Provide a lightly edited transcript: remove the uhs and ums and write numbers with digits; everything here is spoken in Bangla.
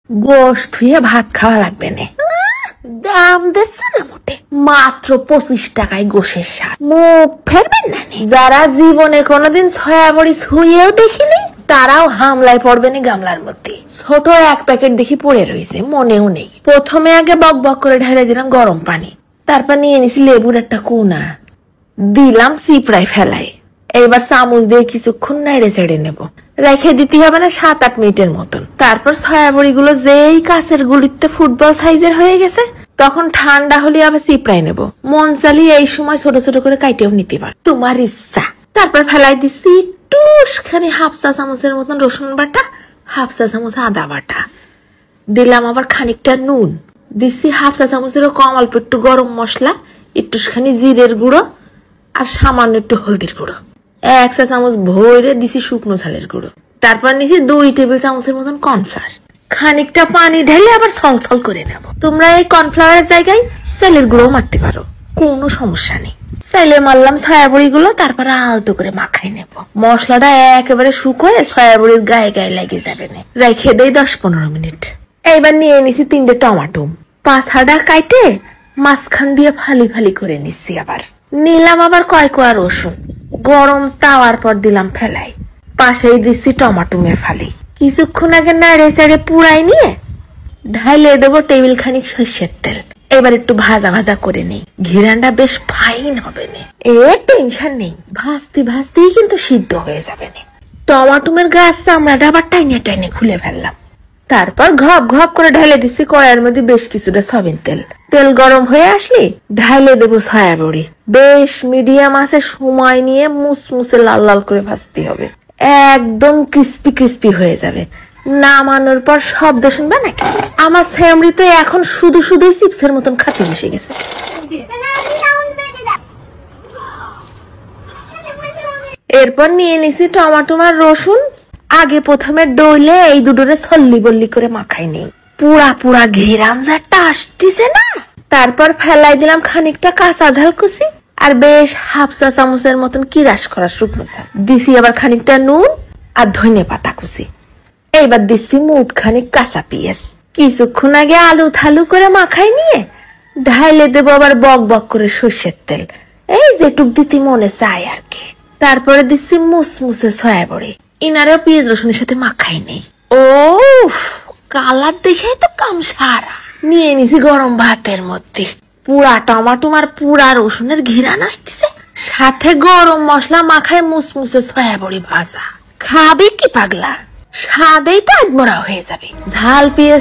গোশ ধুয়ে ভাত খাওয়া লাগবে না। দাম দিচ্ছে না মোটে, মাত্র 25 টাকায় গোশের স্বাদ। মুখ ফেরবেন না। যারা জীবনে কোনোদিন ছয়া বড়ি ছুঁয়েও দেখিনি তারাও হামলায় পড়বে না গামলার মধ্যে। ছোট এক প্যাকেট দেখি পড়ে রয়েছে, মনেও নেই। প্রথমে আগে বক বক করে ঢেলে দিলাম গরম পানি, তারপর নিয়ে নিছি লেবুর একটা কোনা, দিলাম চিপড়ায় ফেলাই। এইবার চামচ দিয়ে কিছুক্ষণ নেড়ে চেড়ে নেব। রেখে দিতে হবে না 7-8 মিনিটের মতন। তারপর সয়াবড়ি গুলো যেই কাঁচের গুলিতে ফুটবল সাইজের হয়ে গেছে তখন ঠান্ডা হলে আবার চিপড়াই নেব। মন চালিয়ে এই সময় ছোট ছোট করে কাইটেও নিতে পার, তোমার ইচ্ছা। তারপর ফেলাই দিচ্ছি টুসখানি হাফ চা চামচের মতন রসুন বাটা, হাফ চা চামচ আদা বাটা, দিলাম আবার খানিকটা নুন, দিচ্ছি হাফ চা চামচেরও কম অল্প একটু গরম মশলা, একটুখানি জিরের গুঁড়ো আর সামান্য একটু হলদির গুঁড়ো, 1 চা চামচ ভরে দিছি শুকনো ঝালের গুঁড়ো। তারপর নিছি 2 টেবিল চামচের মতন কর্নফ্লাওয়ার, খানিকটা পানি ঢেলে আবার ছলছল করে নেব। তোমরা এই কর্নফ্লাওয়ারের জায়গায় চালের গুঁড়ো মারতে পারো, কোনো সমস্যা নেই। চাইলে মারলাম সয়াবড়ি গুলো, তারপর আলতো করে মাখাই নেব। মশলাটা একেবারে শুকোয় সয়াবড়ির গায়ে গায়ে লেগে যাবে না। রেখে দেই 10-15 মিনিট। এইবার নিয়ে নিছি 3টে টমেটো, পাছাটা কাটে মাঝখান দিয়ে ফালি ফালি করে নিচ্ছি। আবার নিলাম আবার কয় কোয়া রসুন, গরম তাওয়ার পর দিলাম ফেলাই, পাশেই দিচ্ছি টমাটুমের ফালি। কিছুক্ষণ আগে নাড়ে চাড়ে পুড়াই নিয়ে ঢাইলে দেবো টেবিল খানিক সর্ষের তেল। এবার একটু ভাজা ভাজা করে নেই, ঘিরানটা বেশ ফাইন হবে না। টেনশন নেই, ভাজতে ভাজতেই কিন্তু সিদ্ধ হয়ে যাবে না। টমাটুমের গাছ চামড়াটা আবার টাইনে টাইনে খুলে ফেললাম। তারপর ঘপ ঘপ করে ঢেলে দিচ্ছি কড়াইয়ের মধ্যে বেশ কিছুটা সয়াবিন তেল। তেল গরম হয়ে আসলে ঢাইলে দেবো সয়াবড়ি। বেশ মিডিয়াম আছে সময় নিয়ে মুসমুসে লাল লাল করে ভাজতে হবে, একদম ক্রিস্পি ক্রিস্পি হয়ে যাবে। নামানোর পর শব্দ শুনবে নাকি? আমার স্যামরি তো এখন শুধু শুধুই চিপসের মতন খাতে মিশে গেছে। এরপর নিয়ে নিছি টমাটো আর রসুন। আগে প্রথমে ডইলে এই দুটোরে ছল্লি বল্লি করে মাখাই নেই, পুরা পুরা ঘিরান যারটা আসতেছে না। তারপর ফেলাই দিলাম খানিকটা কাঁচা ঝাল কুচি আর বেশ হাফ চা চামচের মতন কিরাস করা শুকনো ঝাল। দিছি আবার খানিকটা নুন আর ধনে পাতা কুচি। এইবার দিচ্ছি মুঠ খানিক কাঁচা পেঁয়াজ। কিছুক্ষণ আগে আলু থালু করে মাখাই নিয়ে ঢাইলে দেবো আবার বক বক করে সর্ষের তেল, এই যেটুক দিতে মনে চায় আর কি। তারপরে দিচ্ছি মুসমুসে সয়াবড়ি, ইনারেও পেঁয়াজ রসুনের সাথে মাখাই নেই। ও কালার দেখে তো কাম সারা। নিয়ে নিছি গরম ভাতের মধ্যে পুরা টমাটো আর পুরা রসুনের ঘিরান আসতেছে, সাথে গরম মশলা মাখায় মুসমুসে সয়াবড়ি ভাজা। খাবে কি পাগলা, স্বাদেই তো আদমরা হয়ে যাবে। ঝাল পেঁয়াজ